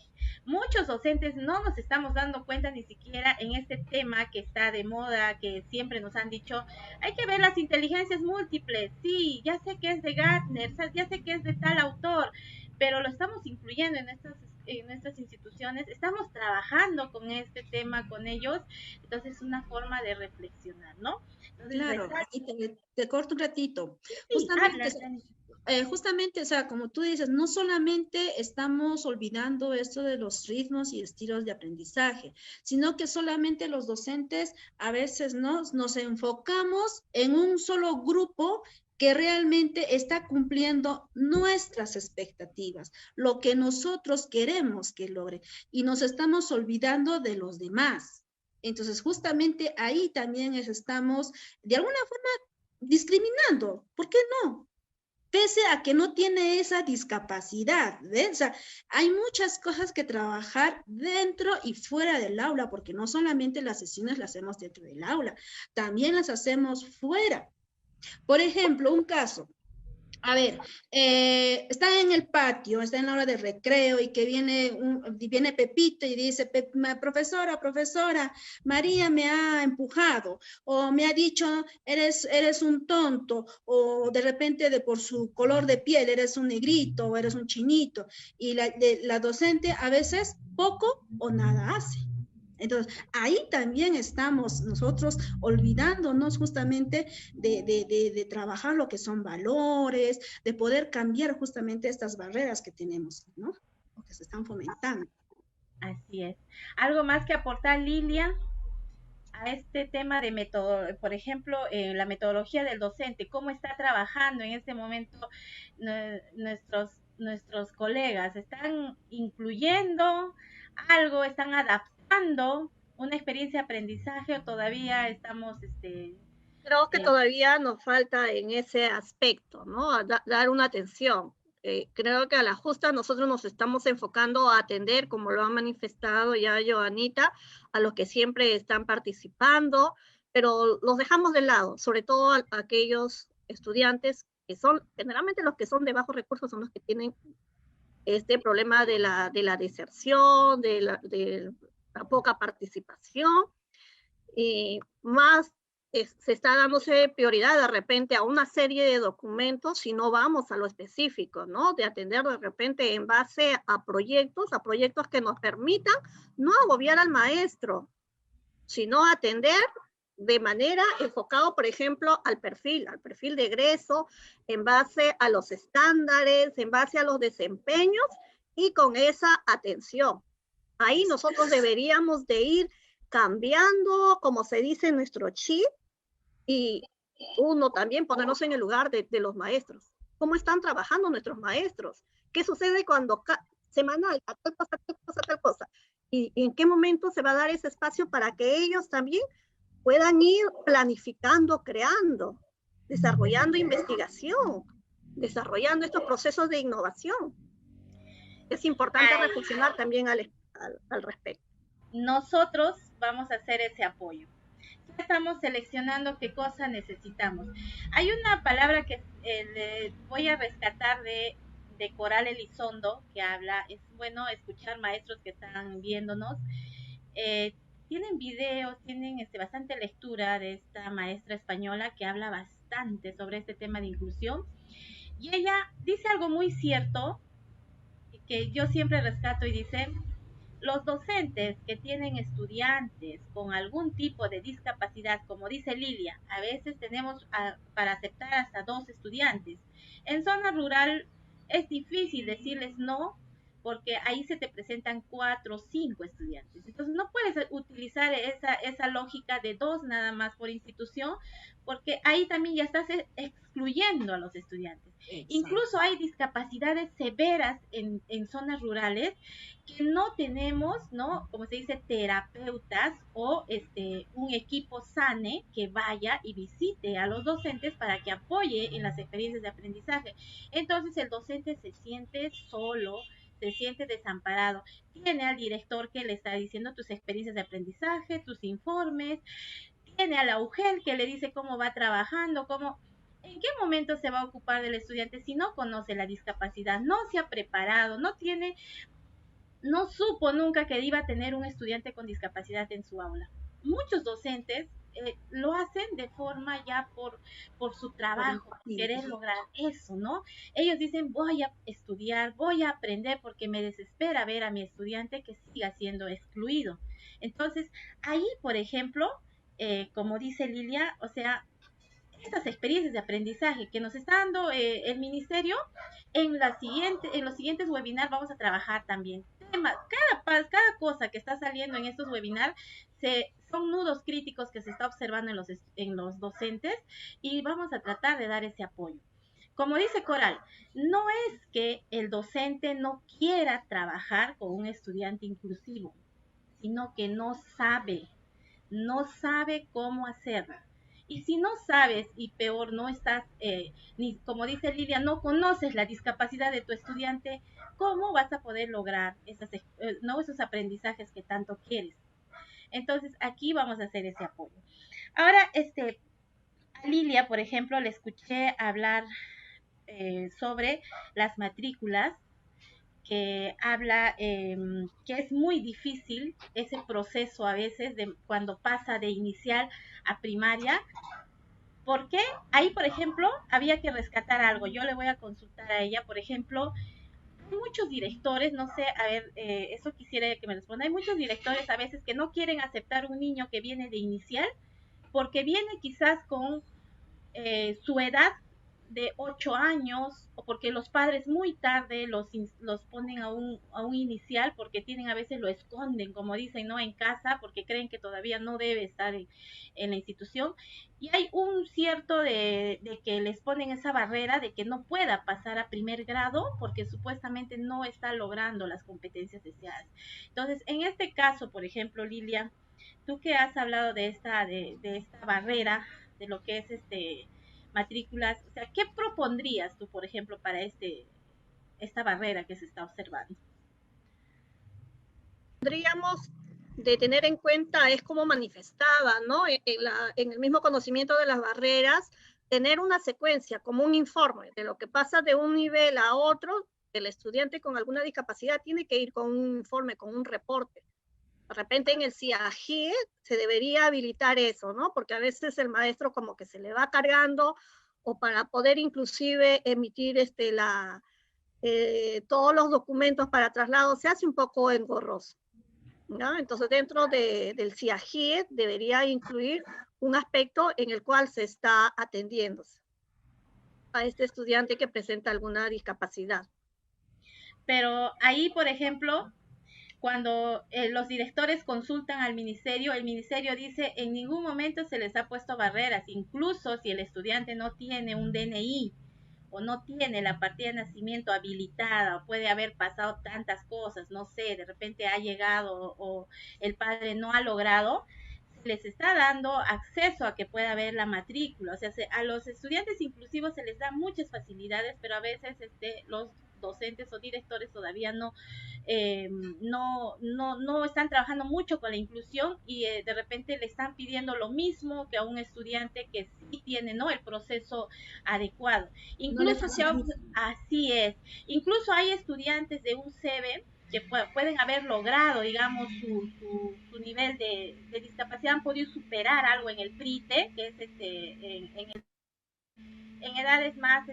Muchos docentes no nos estamos dando cuenta ni siquiera en este tema que está de moda, que siempre nos han dicho, hay que ver las inteligencias múltiples. Sí, ya sé que es de Gartner, ya sé que es de tal autor, pero lo estamos incluyendo en nuestras instituciones, estamos trabajando con este tema con ellos, entonces es una forma de reflexionar, ¿no? Entonces, claro, aquí te corto un ratito. Sí, Justamente, o sea, como tú dices, no solamente estamos olvidando esto de los ritmos y estilos de aprendizaje, sino que solamente los docentes a veces nos enfocamos en un solo grupo que realmente está cumpliendo nuestras expectativas, lo que nosotros queremos que logre, y nos estamos olvidando de los demás. Entonces, justamente ahí también estamos, de alguna forma, discriminando. ¿Por qué no? Pese a que no tiene esa discapacidad, ¿ves? O sea, hay muchas cosas que trabajar dentro y fuera del aula, porque no solamente las sesiones las hacemos dentro del aula, también las hacemos fuera. Por ejemplo, un caso. A ver, está en el patio, está en la hora de recreo y que viene Pepito y dice, profesora, María me ha empujado o me ha dicho, eres un tonto, o de repente por su color de piel eres un negrito o eres un chinito, y la docente a veces poco o nada hace. Entonces, ahí también estamos nosotros olvidándonos justamente de trabajar lo que son valores, de poder cambiar justamente estas barreras que tenemos, ¿no? O que se están fomentando. Así es. ¿Algo más que aportar, Lilia, a este tema de por ejemplo, la metodología del docente? ¿Cómo está trabajando en este momento nuestros colegas? ¿Están incluyendo algo? ¿Están adaptando una experiencia de aprendizaje o todavía estamos creo que todavía nos falta en ese aspecto, ¿no? Dar una atención. Creo que a la justa nosotros nos estamos enfocando a atender, como lo ha manifestado ya Joanita, a los que siempre están participando, pero los dejamos de lado, sobre todo a aquellos estudiantes que son, generalmente los que son de bajos recursos son los que tienen este problema de la deserción, de la poca participación, y más se está dándose prioridad de repente a una serie de documentos y no vamos a lo específico, ¿no? De atender de repente en base a proyectos que nos permitan no agobiar al maestro, sino atender de manera enfocado, por ejemplo, al perfil de egreso, en base a los estándares, en base a los desempeños y con esa atención. Ahí nosotros deberíamos de ir cambiando, como se dice, nuestro chip, y uno también ponernos en el lugar de los maestros. ¿Cómo están trabajando nuestros maestros? ¿Qué sucede cuando semanal, tal cosa, y en qué momento se va a dar ese espacio para que ellos también puedan ir planificando, creando, desarrollando investigación, desarrollando estos procesos de innovación. Es importante reflexionar también al respecto. Nosotros vamos a hacer ese apoyo. Ya estamos seleccionando qué cosa necesitamos. Hay una palabra que voy a rescatar de Coral Elizondo, que habla, es bueno escuchar maestros que están viéndonos. Tienen videos, tienen bastante lectura de esta maestra española que habla bastante sobre este tema de inclusión. Y ella dice algo muy cierto, que yo siempre rescato, y dice: los docentes que tienen estudiantes con algún tipo de discapacidad, como dice Lilia, a veces tenemos para aceptar hasta 2 estudiantes. En zona rural es difícil decirles no, porque ahí se te presentan 4 o 5 estudiantes. Entonces no puedes utilizar esa lógica de 2 nada más por institución, porque ahí también ya estás excluyendo a los estudiantes. Exacto. Incluso hay discapacidades severas en zonas rurales que no tenemos, ¿no? Como se dice, terapeutas o un equipo SANE que vaya y visite a los docentes para que apoye en las experiencias de aprendizaje. Entonces el docente se siente solo, se siente desamparado. Tiene al director que le está diciendo tus experiencias de aprendizaje, tus informes. Tiene a la UGEL que le dice cómo va trabajando, en qué momento se va a ocupar del estudiante si no conoce la discapacidad, no se ha preparado, no supo nunca que iba a tener un estudiante con discapacidad en su aula. Muchos docentes lo hacen de forma ya por su trabajo, por querer lograr eso, ¿no? Ellos dicen, voy a estudiar, voy a aprender porque me desespera ver a mi estudiante que siga siendo excluido. Entonces, ahí, por ejemplo, como dice Lilia, o sea, estas experiencias de aprendizaje que nos está dando el ministerio, en los siguientes webinars vamos a trabajar también temas. Cada cosa que está saliendo en estos webinars son nudos críticos que se está observando en los docentes, y vamos a tratar de dar ese apoyo. Como dice Coral, no es que el docente no quiera trabajar con un estudiante inclusivo, sino que no sabe cómo hacerlo. Y si no sabes, y peor, no estás, ni como dice Lidia, no conoces la discapacidad de tu estudiante, ¿cómo vas a poder lograr esos aprendizajes que tanto quieres? Entonces, aquí vamos a hacer ese apoyo. Ahora, a Lilia, por ejemplo, le escuché hablar sobre las matrículas, que habla que es muy difícil ese proceso a veces cuando pasa de inicial a primaria, porque ahí, por ejemplo, había que rescatar algo. Yo le voy a consultar a ella, por ejemplo, hay muchos directores, no sé, a ver, eso quisiera que me responda, hay muchos directores a veces que no quieren aceptar un niño que viene de inicial, porque viene quizás con su edad de 8 años, o porque los padres muy tarde los ponen a un inicial, porque a veces lo esconden, como dicen, ¿no? En casa, porque creen que todavía no debe estar en la institución, y hay un cierto de que les ponen esa barrera de que no pueda pasar a primer grado, porque supuestamente no está logrando las competencias deseadas. Entonces, en este caso, por ejemplo, Lilia, tú que has hablado de esta barrera, de lo que es matrículas, o sea, ¿qué propondrías tú, por ejemplo, para esta barrera que se está observando? Tendríamos de tener en cuenta, es como manifestaba, ¿no? En el mismo conocimiento de las barreras, tener una secuencia, como un informe de lo que pasa de un nivel a otro. El estudiante con alguna discapacidad tiene que ir con un informe, con un reporte. De repente en el CIAGIE se debería habilitar eso, ¿no? Porque a veces el maestro como que se le va cargando, o para poder inclusive emitir todos los documentos para traslado se hace un poco engorroso, ¿no? Entonces dentro del CIAGIE debería incluir un aspecto en el cual se está atendiendo a este estudiante que presenta alguna discapacidad. Pero ahí, por ejemplo, cuando los directores consultan al ministerio, el ministerio dice en ningún momento se les ha puesto barreras, incluso si el estudiante no tiene un DNI o no tiene la partida de nacimiento habilitada, o puede haber pasado tantas cosas, no sé, de repente ha llegado o el padre no ha logrado, les está dando acceso a que pueda ver la matrícula. O sea, a los estudiantes inclusivos se les da muchas facilidades, pero a veces los docentes o directores todavía no están trabajando mucho con la inclusión y de repente le están pidiendo lo mismo que a un estudiante que sí tiene, ¿no?, el proceso adecuado. Incluso así es. Incluso hay estudiantes de un CEBE que pueden haber logrado, digamos, su nivel de discapacidad, han podido superar algo en el PRITE, que es en edades más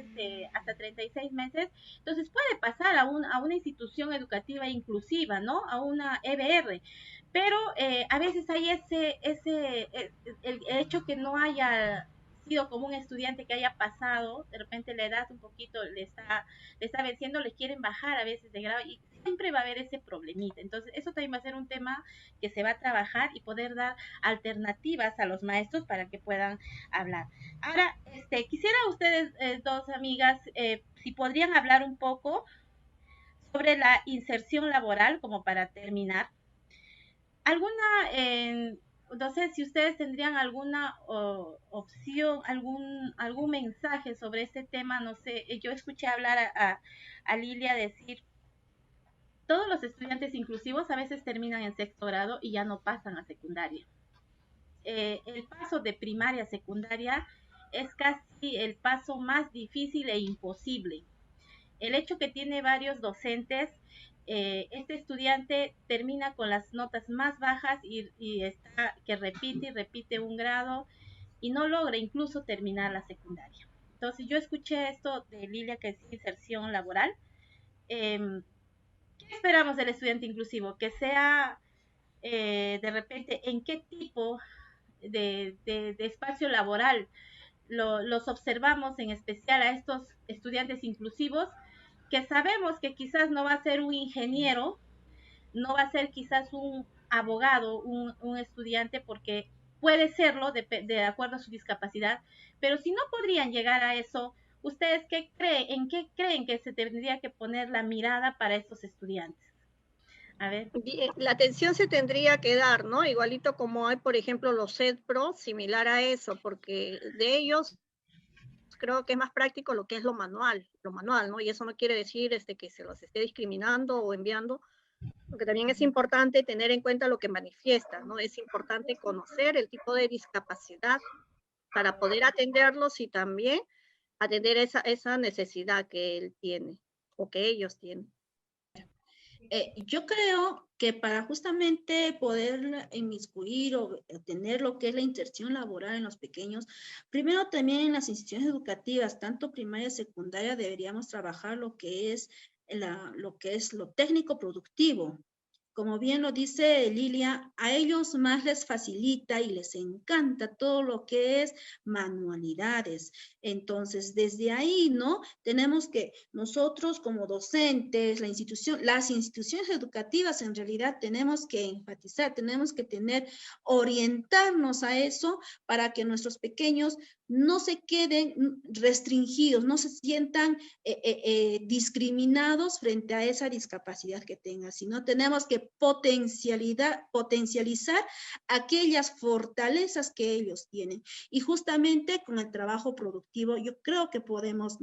hasta 36 meses, entonces puede pasar a una institución educativa inclusiva, ¿no?, a una EBR, pero a veces hay el hecho que no haya sido como un estudiante que haya pasado, de repente la edad un poquito le está venciendo, le quieren bajar a veces de grado y siempre va a haber ese problemita. Entonces eso también va a ser un tema que se va a trabajar y poder dar alternativas a los maestros para que puedan hablar. Ahora, quisiera ustedes dos amigas, si podrían hablar un poco sobre la inserción laboral, como para terminar. No sé si ustedes tendrían alguna opción, algún mensaje sobre este tema. No sé, yo escuché hablar a Lilia decir, todos los estudiantes inclusivos a veces terminan en sexto grado y ya no pasan a secundaria. El paso de primaria a secundaria es casi el paso más difícil e imposible. El hecho que tiene varios docentes, este estudiante termina con las notas más bajas y está que repite y repite un grado y no logra incluso terminar la secundaria. Entonces yo escuché esto de Lilia, que es inserción laboral. ¿Qué esperamos del estudiante inclusivo? Que sea de repente en qué tipo de espacio laboral los observamos, en especial a estos estudiantes inclusivos, que sabemos que quizás no va a ser un ingeniero, no va a ser quizás un abogado, un estudiante, porque puede serlo de acuerdo a su discapacidad, pero si no podrían llegar a eso, ¿ustedes en qué creen que se tendría que poner la mirada para estos estudiantes? A ver. La atención se tendría que dar, ¿no? Igualito como hay, por ejemplo, los CEDPRO, similar a eso, porque de ellos creo que es más práctico lo que es lo manual, ¿no? Y eso no quiere decir que se los esté discriminando o enviando, porque también es importante tener en cuenta lo que manifiesta, ¿no? Es importante conocer el tipo de discapacidad para poder atenderlos y también atender esa necesidad que él tiene o que ellos tienen. Yo creo que para justamente poder inmiscuir o tener lo que es la inserción laboral en los pequeños, primero también en las instituciones educativas, tanto primaria y secundaria, deberíamos trabajar lo que es lo técnico productivo. Como bien lo dice Lilia, a ellos más les facilita y les encanta todo lo que es manualidades. Entonces, desde ahí, ¿no? Tenemos que nosotros como docentes, las instituciones educativas en realidad tenemos que enfatizar, tenemos que orientarnos a eso para que nuestros pequeños no se queden restringidos, no se sientan discriminados frente a esa discapacidad que tengan, sino tenemos que potencializar aquellas fortalezas que ellos tienen. Y justamente con el trabajo productivo, yo creo que podemos,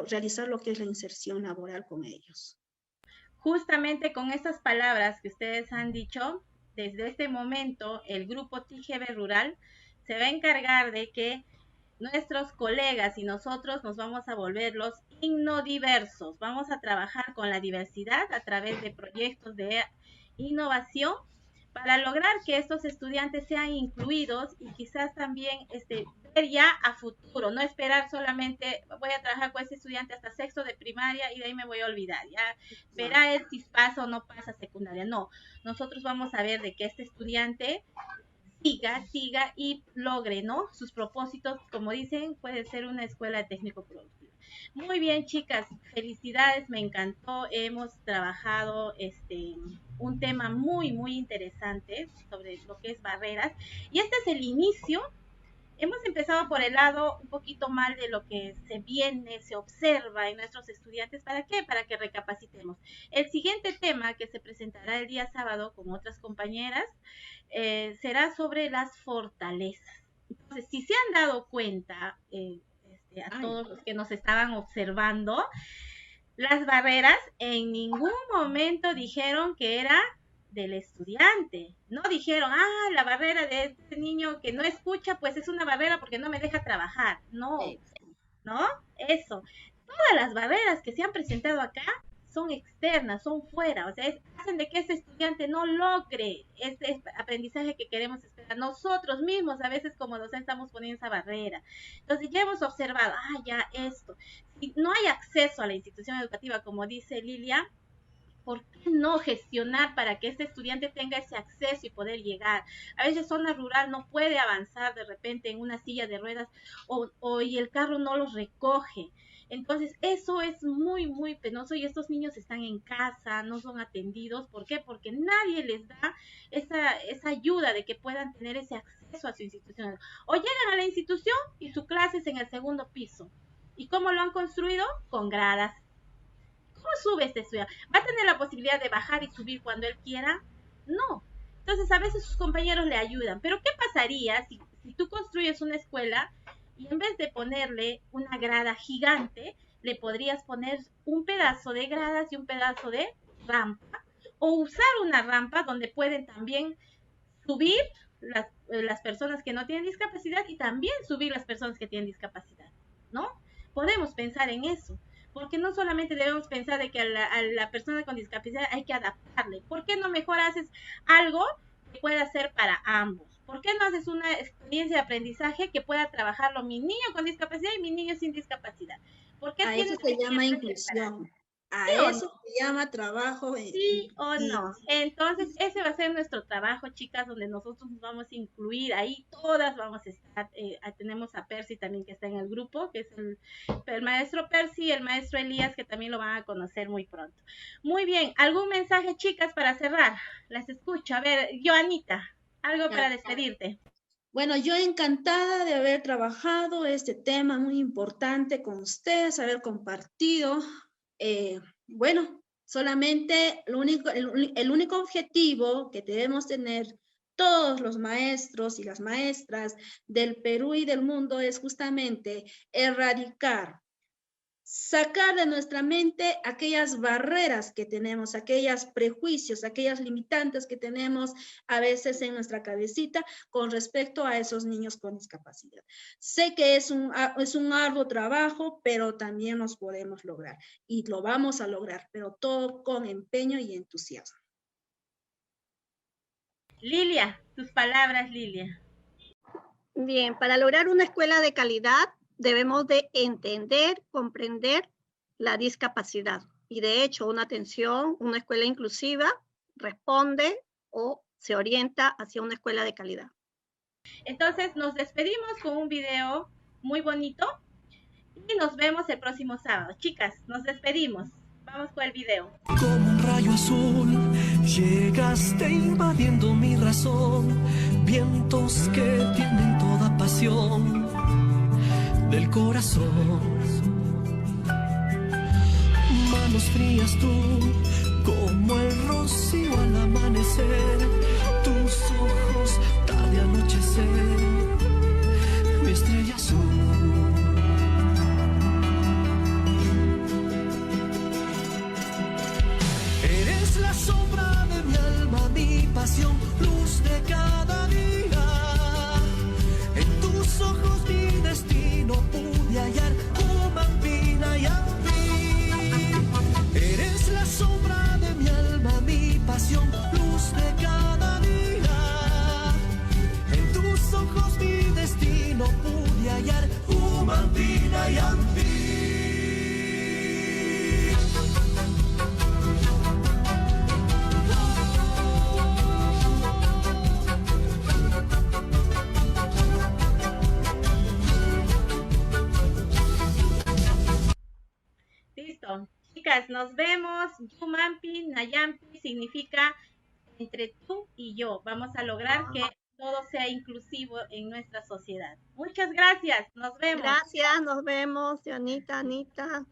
realizar lo que es la inserción laboral con ellos. Justamente con estas palabras que ustedes han dicho, desde este momento el grupo TGV Rural se va a encargar de que nuestros colegas y nosotros nos vamos a volver los innodiversos. Vamos a trabajar con la diversidad a través de proyectos de innovación para lograr que estos estudiantes sean incluidos y quizás también ver ya a futuro, no esperar solamente voy a trabajar con ese estudiante hasta sexto de primaria y de ahí me voy a olvidar, ya verá él si pasa o no pasa secundaria. No, nosotros vamos a ver de que este estudiante siga y logre, ¿no?, sus propósitos. Como dicen, puede ser una escuela de técnico productivo. Muy bien, chicas, felicidades, me encantó. Hemos trabajado un tema muy, muy interesante sobre lo que es barreras. Y este es el inicio Hemos empezado por el lado un poquito mal de lo que se observa en nuestros estudiantes. ¿Para qué? Para que recapacitemos. El siguiente tema que se presentará el día sábado con otras compañeras será sobre las fortalezas. Entonces, si se han dado cuenta, a todos los que nos estaban observando, las barreras en ningún momento dijeron que era del estudiante. No dijeron, la barrera de este niño que no escucha, pues es una barrera porque no me deja trabajar. No, ¿no? Eso. Todas las barreras que se han presentado acá son externas, son fuera, o sea, hacen de que ese estudiante no logre ese aprendizaje que queremos esperar. Nosotros mismos a veces como docentes estamos poniendo esa barrera. Entonces ya hemos observado, ya esto. Si no hay acceso a la institución educativa, como dice Lilia, ¿por qué no gestionar para que este estudiante tenga ese acceso y poder llegar? A veces zona rural no puede avanzar de repente en una silla de ruedas y el carro no los recoge. Entonces, eso es muy, muy penoso y estos niños están en casa, no son atendidos. ¿Por qué? Porque nadie les da esa ayuda de que puedan tener ese acceso a su institución. O llegan a la institución y su clase es en el segundo piso. ¿Y cómo lo han construido? Con gradas. ¿Cómo sube este estudiante? ¿Va a tener la posibilidad de bajar y subir cuando él quiera? No. Entonces, a veces sus compañeros le ayudan. Pero, ¿qué pasaría si tú construyes una escuela y en vez de ponerle una grada gigante, le podrías poner un pedazo de gradas y un pedazo de rampa, o usar una rampa donde pueden también subir las personas que no tienen discapacidad y también subir las personas que tienen discapacidad, ¿no? Podemos pensar en eso, porque no solamente debemos pensar de que a la persona con discapacidad hay que adaptarle. ¿Por qué no mejor haces algo que pueda ser para ambos? ¿Por qué no haces una experiencia de aprendizaje que pueda trabajarlo mi niño con discapacidad y mi niño sin discapacidad? ¿Por qué eso se llama inclusión. A eso se llama trabajo. Sí o no. Entonces, ese va a ser nuestro trabajo, chicas, donde nosotros nos vamos a incluir. Ahí todas vamos a estar. Tenemos a Percy también que está en el grupo, que es el maestro Percy y el maestro Elías, que también lo van a conocer muy pronto. Muy bien. ¿Algún mensaje, chicas, para cerrar? Las escucho. A ver, Joanita, algo para despedirte. Bueno, yo encantada de haber trabajado este tema muy importante con ustedes, haber compartido. Bueno, solamente el único objetivo que debemos tener todos los maestros y las maestras del Perú y del mundo es justamente erradicar, sacar de nuestra mente aquellas barreras que tenemos, aquellos prejuicios, aquellas limitantes que tenemos a veces en nuestra cabecita con respecto a esos niños con discapacidad. Sé que es un arduo trabajo, pero también nos podemos lograr y lo vamos a lograr, pero todo con empeño y entusiasmo. Lilia, tus palabras, Lilia. Bien, para lograr una escuela de calidad, debemos de entender, comprender la discapacidad. Y de hecho, una escuela inclusiva responde o se orienta hacia una escuela de calidad. Entonces, nos despedimos con un video muy bonito y nos vemos el próximo sábado. Chicas, nos despedimos. Vamos con el video. Como un rayo azul, llegaste invadiendo mi razón. Vientos que tienen toda pasión del corazón, manos frías tú, como el rocío al amanecer, tus ojos tarde anochecer, mi estrella azul. Eres la sombra de mi alma, mi pasión, luz de cada día, en tus ojos mi destino pude hallar, Humampina y Ampi. Eres la sombra de mi alma, mi pasión, luz de cada día. En tus ojos mi destino pude hallar, Humampina y Ampi. Listo. Chicas, nos vemos. Yumampi, Nayampi significa entre tú y yo. Vamos a lograr que todo sea inclusivo en nuestra sociedad. Muchas gracias, nos vemos. Gracias, nos vemos, Dianita, Anita.